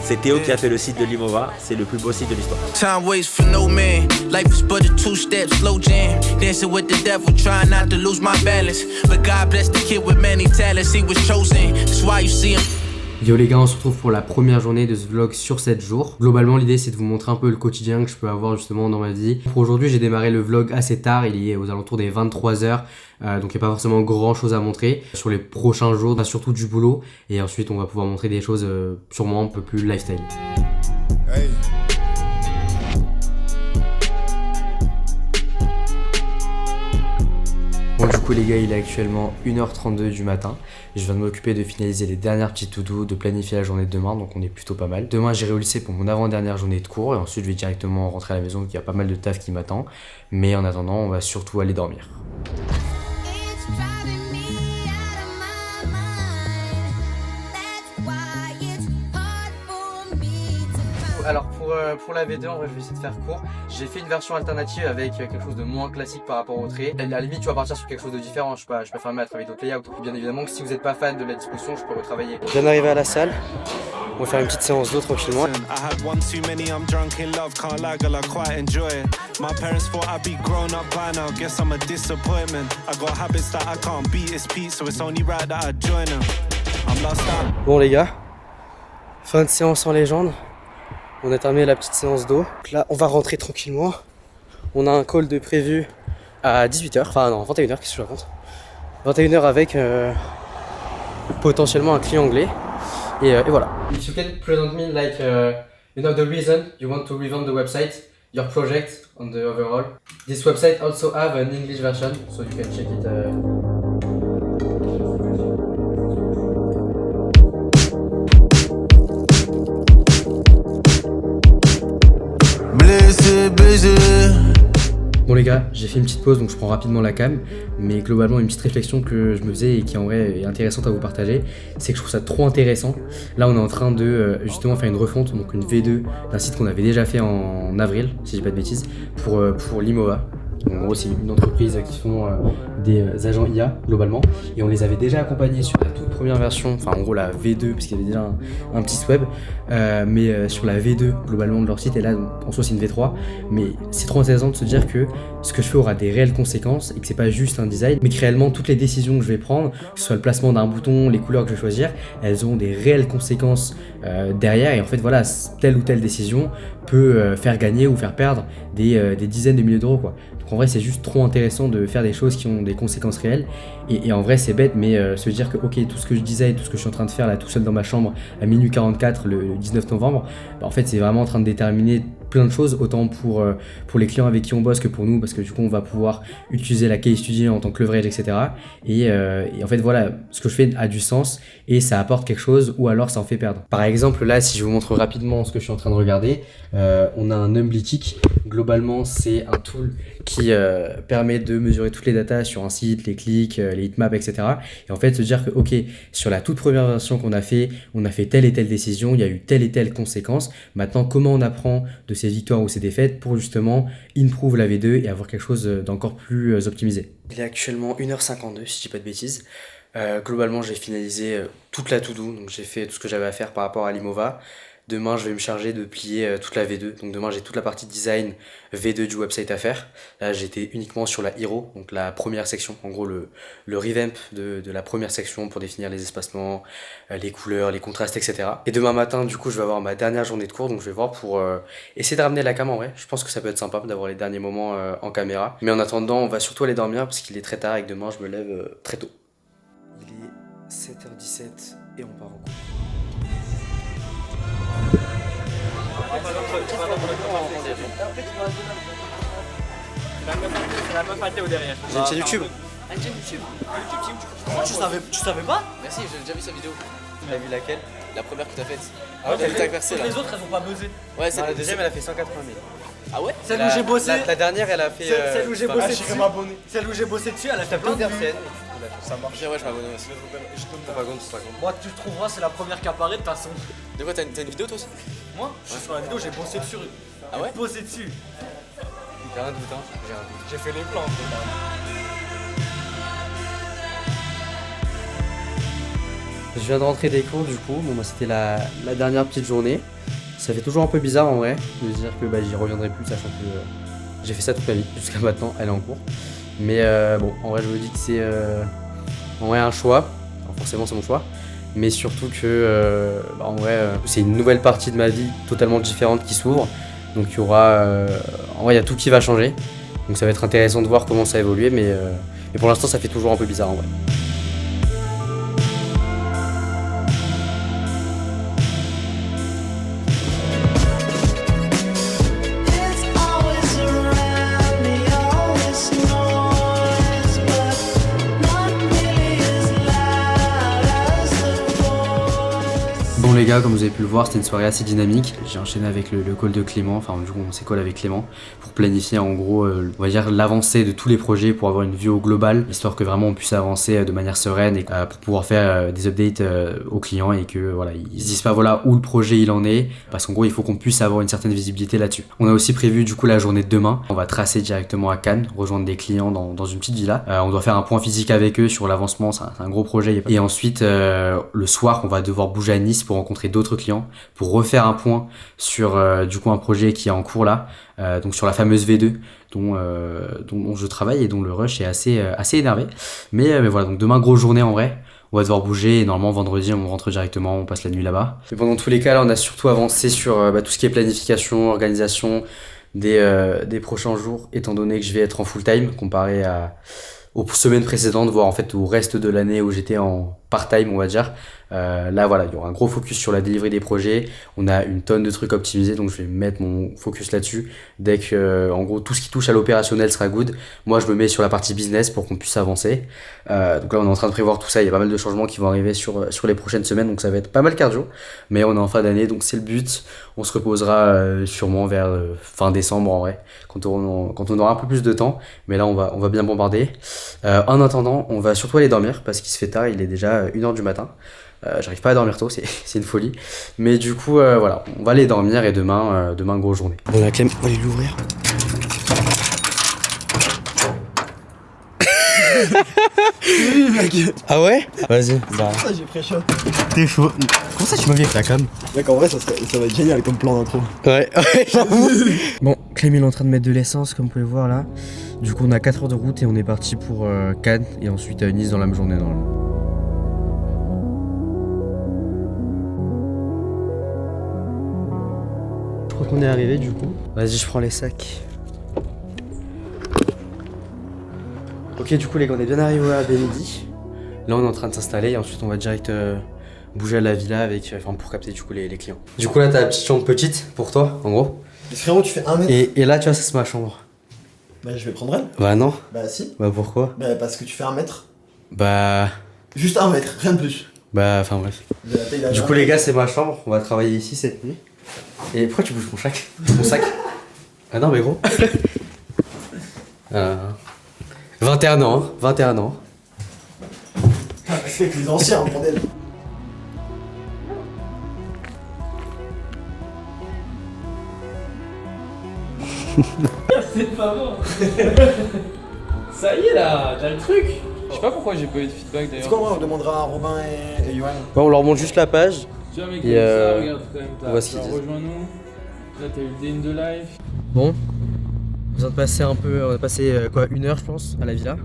C'est Théo qui a fait le site de Limova, c'est le plus beau site de l'histoire. Time waits for no man. Life is but a two-step slow jam. Dancing with the devil, trying not to lose my balance. But God bless the kid with many talents. He was chosen. That's why you see him. Yo les gars, on se retrouve pour la première journée de ce vlog sur 7 jours. Globalement, l'idée c'est de vous montrer un peu le quotidien que je peux avoir justement dans ma vie. Pour aujourd'hui, j'ai démarré le vlog assez tard, il est aux alentours des 23h. Donc il n'y a pas forcément grand chose à montrer. Sur les prochains jours, on a surtout du boulot. Et ensuite, on va pouvoir montrer des choses sûrement un peu plus lifestyle. Hey. Bon du coup les gars, il est actuellement 1h32 du matin. Je viens de m'occuper de finaliser les dernières petites to-do, de planifier la journée de demain, donc on est plutôt pas mal. Demain j'irai au lycée pour mon avant-dernière journée de cours et ensuite je vais directement rentrer à la maison, donc il y a pas mal de taf qui m'attend. Mais en attendant, on va surtout aller dormir. Alors pour la V2, en vrai je vais essayer de faire court. J'ai fait une version alternative avec quelque chose de moins classique par rapport au trait. À la limite tu vas partir sur quelque chose de différent, je peux fermer à travailler d'autres layouts. Bien évidemment que si vous n'êtes pas fan de la discussion, je peux retravailler. Je viens d'arriver à la salle, on va faire une petite séance d'eau tranquillement. Bon les gars, fin de séance en légende. On a terminé la petite séance d'eau. Là, on va rentrer tranquillement. On a un call de prévu à 18h. Enfin non, 21h, qu'est-ce que je raconte 21h avec potentiellement un client anglais. Et voilà. If you can present me like you know the reason you want to revamp the website, your project on the overall. This website also have an English version, so you can check it. Bon les gars, j'ai fait une petite pause donc je prends rapidement la cam, mais globalement une petite réflexion que je me faisais et qui en vrai est intéressante à vous partager, c'est que je trouve ça trop intéressant. Là on est en train de justement faire une refonte, donc une V2 d'un site qu'on avait déjà fait en avril, si j'ai pas de bêtises, pour Limova. En gros c'est une entreprise qui font des agents IA globalement, et on les avait déjà accompagnés sur la toute première version, enfin en gros la V2 parce qu'il y avait déjà un petit web, mais sur la V2 globalement de leur site, et là en soi c'est une V3, mais c'est trop intéressant de se dire que ce que je fais aura des réelles conséquences et que c'est pas juste un design, mais que réellement toutes les décisions que je vais prendre, que ce soit le placement d'un bouton, les couleurs que je vais choisir, elles ont des réelles conséquences derrière, et en fait voilà, telle ou telle décision peut faire gagner ou faire perdre des dizaines de milliers d'euros quoi. Donc en vrai c'est juste trop intéressant de faire des choses qui ont des conséquences réelles, et en vrai c'est bête, mais se dire que ok, tout ce que je disais et tout ce que je suis en train de faire là tout seul dans ma chambre à minuit 44 le 19 novembre, bah, en fait c'est vraiment en train de déterminer plein de choses, autant pour les clients avec qui on bosse que pour nous, parce que du coup on va pouvoir utiliser la case study en tant que leverage, etc. Et en fait voilà, ce que je fais a du sens et ça apporte quelque chose, ou alors ça en fait perdre. Par exemple là, si je vous montre rapidement ce que je suis en train de regarder, on a un Numblytics. Globalement c'est un tool qui permet de mesurer toutes les datas sur un site, les clics, les heatmaps, etc. Et en fait se dire que ok, sur la toute première version qu'on a fait, on a fait telle et telle décision, il y a eu telle et telle conséquence. Maintenant comment on apprend de ces victoires ou ces défaites pour justement improve la V2 et avoir quelque chose d'encore plus optimisé. Il est actuellement 1h52 si je dis pas de bêtises. Globalement j'ai finalisé toute la to-do, donc j'ai fait tout ce que j'avais à faire par rapport à Limova. Demain, je vais me charger de plier toute la V2. Donc demain, j'ai toute la partie design V2 du website à faire. Là, j'étais uniquement sur la hero, donc la première section. En gros, le revamp de la première section pour définir les espacements, les couleurs, les contrastes, etc. Et demain matin, du coup, je vais avoir ma dernière journée de cours. Donc je vais voir pour essayer de ramener la cam en vrai. Je pense que ça peut être sympa d'avoir les derniers moments en caméra. Mais en attendant, on va surtout aller dormir parce qu'il est très tard et que demain, je me lève très tôt. Il est 7h17 et on part en cours. C'est la meuf à Théo derrière. J'ai une chaîne YouTube. Une chaîne YouTube. Tu savais pas? Merci, j'ai déjà vu sa vidéo. T'as vu laquelle? La première que t'as faite. Ah ouais, t'as percé là. Les autres elles vont pas buzzer. Ouais, la deuxième elle a fait 180 000. Ah ouais? Celle où j'ai bossé. La dernière elle a fait. Celle où j'ai bossé dessus. Celle où j'ai bossé dessus, elle a fait plein de vues. Ça marche. Ouais, je m'abonne aussi. Moi, tu trouveras, c'est la première qui apparaît de toute façon. De quoi, t'as une vidéo toi aussi? Moi, je suis sur la vidéo, j'ai bossé dessus. Ah ouais? Bossé dessus. J'ai un doute, hein. J'ai fait les plans. Je viens de rentrer des cours du coup, bon bah c'était la dernière petite journée. Ça fait toujours un peu bizarre en vrai de se dire que bah, j'y reviendrai plus, sachant que j'ai fait ça toute ma vie jusqu'à maintenant, elle est en cours. Mais bon, en vrai je me dis que c'est en vrai un choix, alors, forcément c'est mon choix, mais surtout que bah, en vrai c'est une nouvelle partie de ma vie totalement différente qui s'ouvre. Donc il y aura, en vrai il y a tout qui va changer, donc ça va être intéressant de voir comment ça évolue, mais pour l'instant ça fait toujours un peu bizarre en vrai. Bon les gars, comme vous avez pu le voir, c'était une soirée assez dynamique. J'ai enchaîné avec le call de Clément, enfin du coup on s'est call avec Clément pour planifier en gros, on va dire l'avancée de tous les projets pour avoir une vue au global, histoire que vraiment on puisse avancer de manière sereine et pour pouvoir faire des updates aux clients et que voilà, ils se disent pas voilà où le projet il en est, parce qu'en gros il faut qu'on puisse avoir une certaine visibilité là-dessus. On a aussi prévu du coup la journée de demain, on va tracer directement à Cannes, rejoindre des clients dans une petite villa. On doit faire un point physique avec eux sur l'avancement, c'est un gros projet. Et ensuite le soir on va devoir bouger à Nice pour rencontrer d'autres clients, pour refaire un point sur du coup un projet qui est en cours là, donc sur la fameuse V2 dont je travaille et dont le rush est assez énervé. Mais voilà, donc demain grosse journée en vrai. On va devoir bouger et normalement vendredi on rentre directement, on passe la nuit là-bas. Mais pendant tous les cas là on a surtout avancé sur tout ce qui est planification, organisation des prochains jours, étant donné que je vais être en full time comparé aux semaines précédentes, voire en fait au reste de l'année où j'étais en part-time on va dire. Là voilà, il y aura un gros focus sur la delivery des projets, on a une tonne de trucs optimisés, donc je vais mettre mon focus là-dessus. Dès que en gros tout ce qui touche à l'opérationnel sera good, moi je me mets sur la partie business pour qu'on puisse avancer. Donc là on est en train de prévoir tout ça, il y a pas mal de changements qui vont arriver sur les prochaines semaines, donc ça va être pas mal cardio, mais on est en fin d'année donc c'est le but. On se reposera sûrement vers fin décembre en vrai, quand on aura un peu plus de temps, mais là on va bien bombarder. En attendant on va surtout aller dormir parce qu'il se fait tard, il est déjà 1h du matin. J'arrive pas à dormir tôt, c'est une folie. Mais du coup, voilà, on va aller dormir et demain grosse journée. Bon, la Clem, on va aller l'ouvrir. Oui, mec. Ah ouais? Vas-y. Bah. Ça, j'ai pris chaud. T'es chaud. Comment ça, tu m'as vu avec la cam? Mec, en vrai, ça va être génial comme plan d'intro. Ouais, j'avoue. Bon, Clem, il est en train de mettre de l'essence, comme vous pouvez voir là. Du coup, on a 4 heures de route et on est parti pour Cannes et ensuite Nice dans la même journée normalement. Je crois qu'on est arrivé du coup. Vas-y, je prends les sacs. Ok, du coup les gars, on est bien arrivé à Benidi. Là on est en train de s'installer et ensuite on va direct bouger à la villa pour capter du coup les clients. Du coup là t'as la petite chambre petite pour toi en gros. Mais frérot, tu fais 1 mètre. Et là tu vois ça c'est ma chambre. Bah je vais prendre elle. Bah non. Bah si. Bah pourquoi? Bah parce que tu fais 1 mètre. Bah... Juste 1 mètre, rien de plus. Bah enfin bref. De la taille d'un Du coup les gars c'est ma chambre, on va travailler ici cette nuit. Et pourquoi tu bouges mon sac? Mon sac? Ah non mais gros. 21 ans, hein, 21 ans. Ah, c'est avec les anciens, bordel. C'est pas bon. Ça y est là, t'as le truc. Je sais pas pourquoi j'ai pas eu de feedback d'ailleurs. C'est quoi, on demandera à Robin et Yoann. Ouais, on leur montre juste la page. Tu vois mec, Et ça, regarde quand même, on voit ce qu'ils disent. rejoins-nous. Là t'as eu le day in the life. Bon, on vient de passer on a passé quoi, 1 heure je pense à la villa.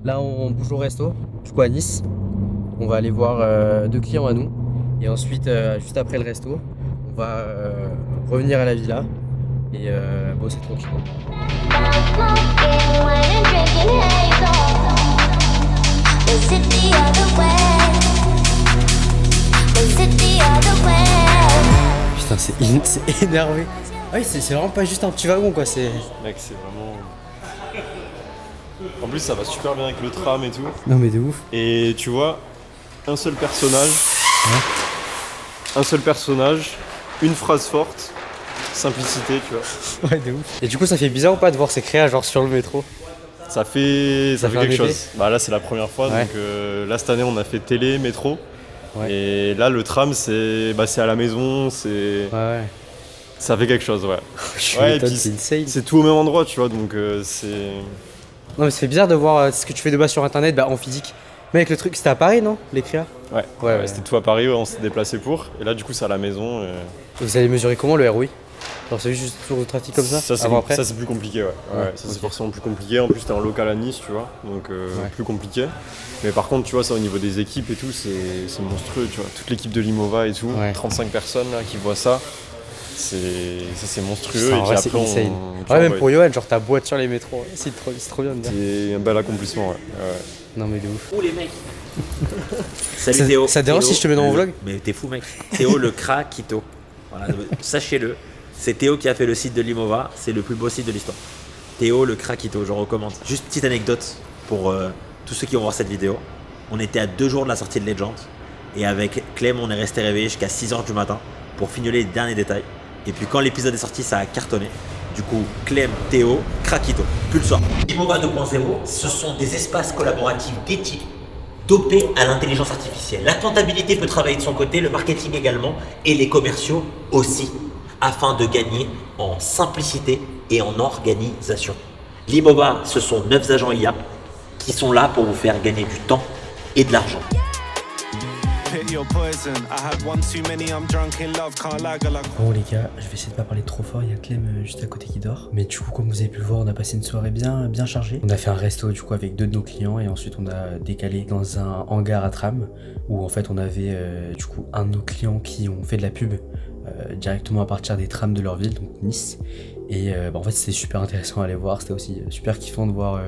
Là on bouge au resto, du coup à Nice. On va aller voir 2 clients à nous. Et ensuite, juste après le resto, on va revenir à la villa et bosser tranquille. Putain, c'est énervé. Ouais, c'est vraiment pas juste un petit wagon quoi, c'est... Mec, c'est vraiment... En plus, ça va super bien avec le tram et tout. Non mais de ouf. Et tu vois, un seul personnage, une phrase forte, simplicité, tu vois. Ouais, de ouf. Et du coup, ça fait bizarre ou pas de voir ces créas genre sur le métro? Ça fait quelque chose. effet. Bah là, c'est la première fois, Ouais. donc là, cette année, on a fait télé, métro. Ouais. Et là, le tram, c'est à la maison, Ouais. ça fait quelque chose, ouais. Je Ouais, et m'étonne, puis c'est insane. c'est tout au même endroit, tu vois, donc c'est... Non mais ça fait bizarre de voir ce que tu fais de base sur internet en physique. Mec, le truc, c'était à Paris, non? Les Créas? Ouais, Ouais. C'était tout à Paris, ouais, on s'est déplacé pour. Et là, du coup, c'est à la maison. Vous allez mesurer comment le ROI? Genre, c'est juste sur le trafic comme ça? Ça, c'est plus compliqué, ouais. Ça, c'est ok. forcément plus compliqué. En plus, t'es en local à Nice, tu vois. Donc, plus compliqué. Mais par contre, tu vois, ça au niveau des équipes et tout, c'est monstrueux, tu vois. Toute l'équipe de Limova et tout, 35 personnes là qui voient ça. C'est monstrueux. Ça, et en puis vrai, c'est après, insane. tu Ouais, vois, même pour Johan, genre ta boîte sur les métros, c'est trop bien de dire. c'est un bel accomplissement, ouais. Non, mais de ouf. Où les mecs Salut Théo. Ça dérange Théo, si je te mets dans mon vlog? Mais t'es fou mec. Théo le Krakito. Voilà, sachez-le. C'est Théo qui a fait le site de Limova. C'est le plus beau site de l'histoire. Théo le Krakito, je recommande. Juste petite anecdote pour tous ceux qui vont voir cette vidéo. On était à 2 jours de la sortie de Legend. Et avec Clem, on est resté réveillé jusqu'à 6h du matin pour fignoler les derniers détails. Et puis quand l'épisode est sorti, ça a cartonné. Du coup, Clem, Théo, Krakito. Plus le soir. Limova 2.0, ce sont des espaces collaboratifs d'éthique dopés à l'intelligence artificielle. La comptabilité peut travailler de son côté, le marketing également, et les commerciaux aussi, afin de gagner en simplicité et en organisation. Limova, ce sont 9 agents IA qui sont là pour vous faire gagner du temps et de l'argent. Bon les gars, je vais essayer de pas parler trop fort, il y a Clem juste à côté qui dort. Mais du coup, comme vous avez pu le voir, on a passé une soirée bien chargée. On a fait un resto du coup avec 2 de nos clients et ensuite on a décalé dans un hangar à tram où en fait on avait du coup un de nos clients qui ont fait de la pub directement à partir des trams de leur ville, donc Nice. Et en fait c'était super intéressant à aller voir, c'était aussi super kiffant de voir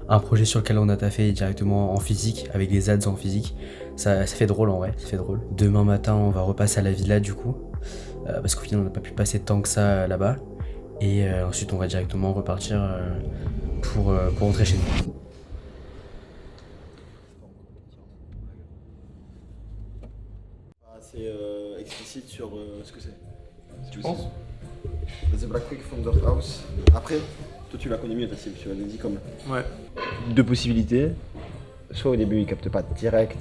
un projet sur lequel on a taffé directement en physique, avec des ads en physique. Ça fait drôle en vrai, ça fait drôle. Demain matin on va repasser à la villa du coup, parce qu'au final on n'a pas pu passer tant que ça là-bas. Et ensuite on va directement repartir pour rentrer chez nous. C'est explicite sur ce que c'est. Tu penses? The Black Quick Founder House. Après, toi tu la connais mieux ta cible, tu l'as dit comme. Ouais. 2 possibilités. Soit au début ils captent pas direct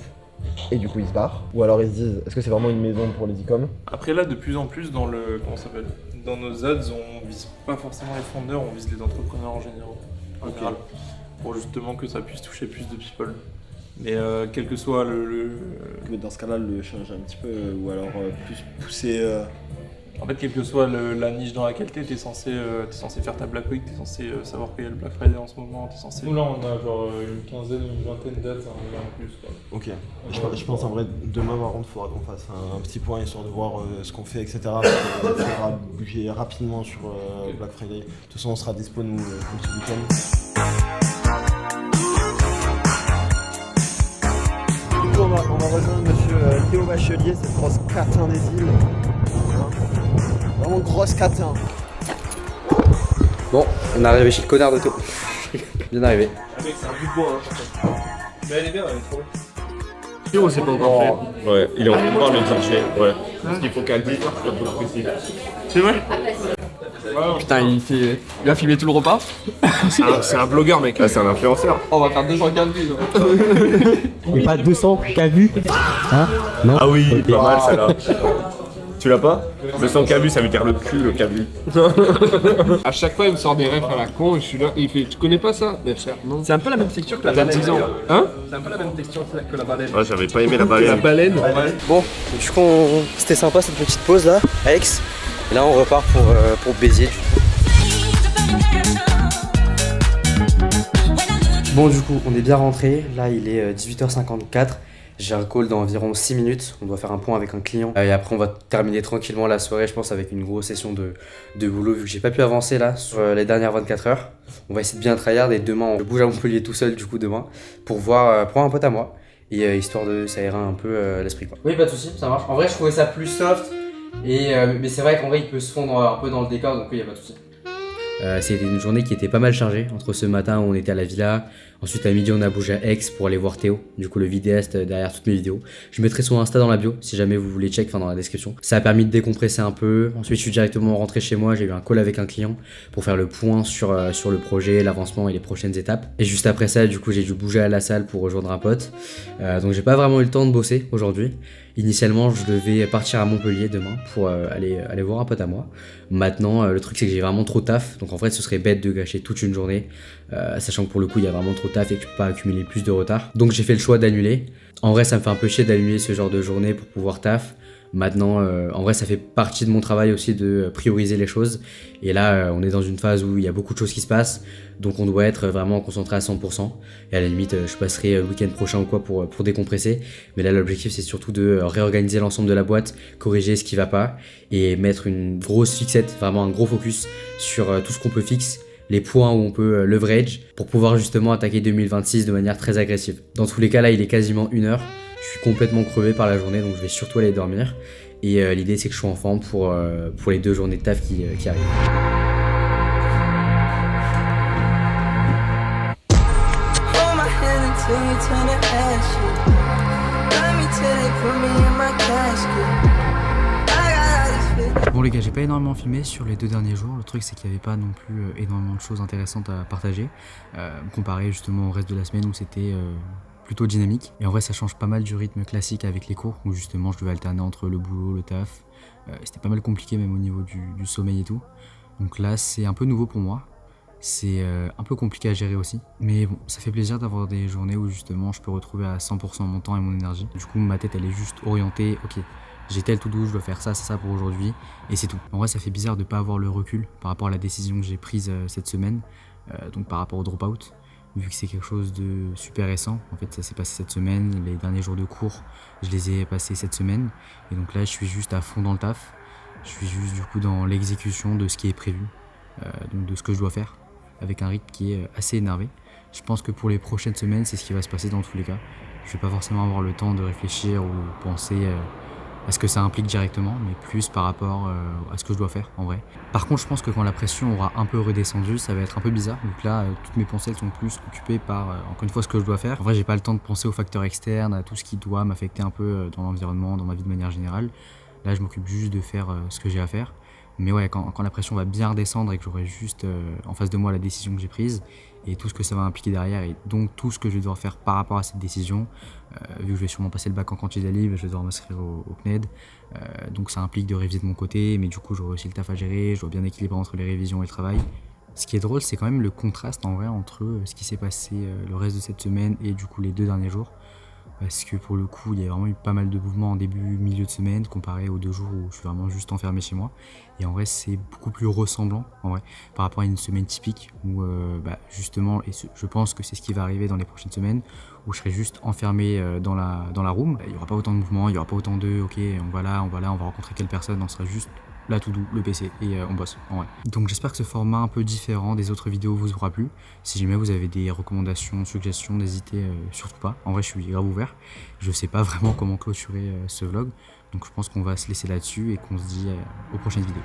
et du coup ils se barrent. Ou alors ils se disent est-ce que c'est vraiment une maison pour les e-com? Après là, de plus en plus dans le comment ça s'appelle, dans nos ads, on vise pas forcément les fondeurs, on vise les entrepreneurs en général, pour justement que ça puisse toucher plus de people. Mais quel que soit Mais dans ce cas-là le change un petit peu ou alors plus pousser. En fait, quelle que soit la niche dans laquelle t'es censé faire ta Black Week, t'es censé savoir qu'il y a le Black Friday en ce moment, t'es censé... Nous là, on a genre une quinzaine ou une vingtaine dates en plus, quoi. Ok. Je pense en vrai, demain par contre, il faudra qu'on fasse un petit point histoire de voir ce qu'on fait, etc. Il faudra bouger rapidement sur Black Friday. De toute façon, on sera dispo nous ce week-end. Du coup, on va rejoindre monsieur Théo Bachelier, cette grosse catin des îles. Vraiment grosse catin. Bon, on est arrivé chez le connard de Théo. Bien arrivé. Mec, c'est un bout de bois, hein. Mais elle est bien, elle est trop bien. On s'est pas encore fait. Ouais, il est en train de voir le DJ. Ouais. Parce qu'il faut qu'elle dise, c'est un peu précis. C'est vrai? Putain, il a filmé tout le repas. C'est un blogueur, mec. Là, c'est un influenceur. On va faire 200 vues. Mais pas 200 qu'a vu. Hein? Non? Ah oui, pas mal celle-là. Tu l'as pas? 200 K vu, ça veut dire le cul, le K vu. À chaque fois, il me sort des rêves à la con et je suis là. Et il fait, tu connais pas ça? Mais frère, non. C'est un peu la même texture que la baleine. Hein? C'est un peu la même texture que la baleine. Ouais, j'avais pas aimé la baleine. La baleine. Bon, du coup, c'était sympa cette petite pause là, Alex. Et là, on repart pour Béziers. Bon, du coup, on est bien rentré. Là, il est 18h54. J'ai un call dans environ 6 minutes. On doit faire un point avec un client. Et après, on va terminer tranquillement la soirée, je pense, avec une grosse session de boulot, vu que j'ai pas pu avancer là sur les dernières 24 heures. On va essayer de bien tryhard et demain, je bouge à Montpellier tout seul, du coup, demain, pour voir un pote à moi. Et histoire de s'aérer un peu l'esprit, quoi. Oui, pas de soucis, ça marche. En vrai, je trouvais ça plus soft. Mais c'est vrai qu'en vrai, il peut se fondre un peu dans le décor, donc oui, y a pas de soucis. C'était une journée qui était pas mal chargée. Entre ce matin où on était à la villa, ensuite à midi on a bougé à Aix pour aller voir Théo, du coup le vidéaste derrière toutes mes vidéos. Je mettrai son Insta dans la bio si jamais vous voulez check, enfin dans la description. Ça a permis de décompresser un peu. Ensuite je suis directement rentré chez moi, j'ai eu un call avec un client pour faire le point sur le projet, l'avancement et les prochaines étapes. Et juste après ça, du coup j'ai dû bouger à la salle pour rejoindre un pote. Donc j'ai pas vraiment eu le temps de bosser aujourd'hui. Initialement, je devais partir à Montpellier demain pour aller voir un pote à moi. Maintenant, le truc c'est que j'ai vraiment trop taf, donc en vrai ce serait bête de gâcher toute une journée, sachant que pour le coup il y a vraiment trop taf et que je peux pas accumuler plus de retard. Donc j'ai fait le choix d'annuler. En vrai ça me fait un peu chier d'annuler ce genre de journée pour pouvoir taf. Maintenant, en vrai, ça fait partie de mon travail aussi de prioriser les choses. Et là, on est dans une phase où il y a beaucoup de choses qui se passent, donc on doit être vraiment concentré à 100%. Et à la limite, je passerai le week-end prochain ou quoi pour décompresser. Mais là, l'objectif, c'est surtout de réorganiser l'ensemble de la boîte, corriger ce qui va pas et mettre une grosse fixette, vraiment un gros focus sur tout ce qu'on peut fixer, les points où on peut leverage pour pouvoir justement attaquer 2026 de manière très agressive. Dans tous les cas, là, il est quasiment 1h. Je suis complètement crevé par la journée, donc je vais surtout aller dormir. Et l'idée, c'est que je sois en forme pour les 2 journées de taf qui arrivent. Bon les gars, j'ai pas énormément filmé sur les 2 derniers jours. Le truc c'est qu'il n'y avait pas non plus énormément de choses intéressantes à partager, comparé justement au reste de la semaine où c'était plutôt dynamique. Et en vrai ça change pas mal du rythme classique avec les cours où justement je devais alterner entre le boulot, le taf. C'était pas mal compliqué même au niveau du sommeil et tout. Donc là c'est un peu nouveau pour moi. C'est un peu compliqué à gérer aussi. Mais bon, ça fait plaisir d'avoir des journées où justement je peux retrouver à 100% mon temps et mon énergie. Du coup ma tête elle est juste orientée, ok, j'ai tel to-do, je dois faire ça pour aujourd'hui et c'est tout. En vrai ça fait bizarre de pas avoir le recul par rapport à la décision que j'ai prise cette semaine, donc par rapport au dropout. Vu que c'est quelque chose de super récent, en fait ça s'est passé cette semaine, les derniers jours de cours, je les ai passés cette semaine, et donc là je suis juste à fond dans le taf, je suis juste du coup dans l'exécution de ce qui est prévu, donc de ce que je dois faire, avec un rythme qui est assez énervé. Je pense que pour les prochaines semaines, c'est ce qui va se passer dans tous les cas. Je vais pas forcément avoir le temps de réfléchir ou penser à ce que ça implique directement, mais plus par rapport à ce que je dois faire en vrai. Par contre, je pense que quand la pression aura un peu redescendu, ça va être un peu bizarre. Donc là, toutes mes pensées elles sont plus occupées par, encore une fois, ce que je dois faire. En vrai, j'ai pas le temps de penser aux facteurs externes, à tout ce qui doit m'affecter un peu dans l'environnement, dans ma vie de manière générale. Là, je m'occupe juste de faire ce que j'ai à faire. Mais ouais, quand la pression va bien redescendre et que j'aurai juste en face de moi la décision que j'ai prise et tout ce que ça va impliquer derrière et donc tout ce que je vais devoir faire par rapport à cette décision, vu que je vais sûrement passer le bac en candidat libre, je vais devoir m'inscrire au CNED, donc ça implique de réviser de mon côté, mais du coup j'aurai aussi le taf à gérer, je dois bien équilibrer entre les révisions et le travail. Ce qui est drôle, c'est quand même le contraste en vrai entre ce qui s'est passé le reste de cette semaine et du coup les 2 derniers jours. Parce que pour le coup, il y a vraiment eu pas mal de mouvements en début, milieu de semaine, comparé aux 2 jours où je suis vraiment juste enfermé chez moi. Et en vrai, c'est beaucoup plus ressemblant, en vrai, par rapport à une semaine typique où, justement, et je pense que c'est ce qui va arriver dans les prochaines semaines, où je serai juste enfermé dans la room. Il n'y aura pas autant de mouvements, il n'y aura pas autant de, ok, on va là, on va rencontrer quelle personne, on sera juste là tout doux, le PC, et on bosse, en vrai. Donc j'espère que ce format un peu différent des autres vidéos vous aura plu. Si jamais vous avez des recommandations, suggestions, n'hésitez surtout pas. En vrai, je suis grave ouvert. Je sais pas vraiment comment clôturer ce vlog. Donc je pense qu'on va se laisser là-dessus et qu'on se dit aux prochaines vidéos.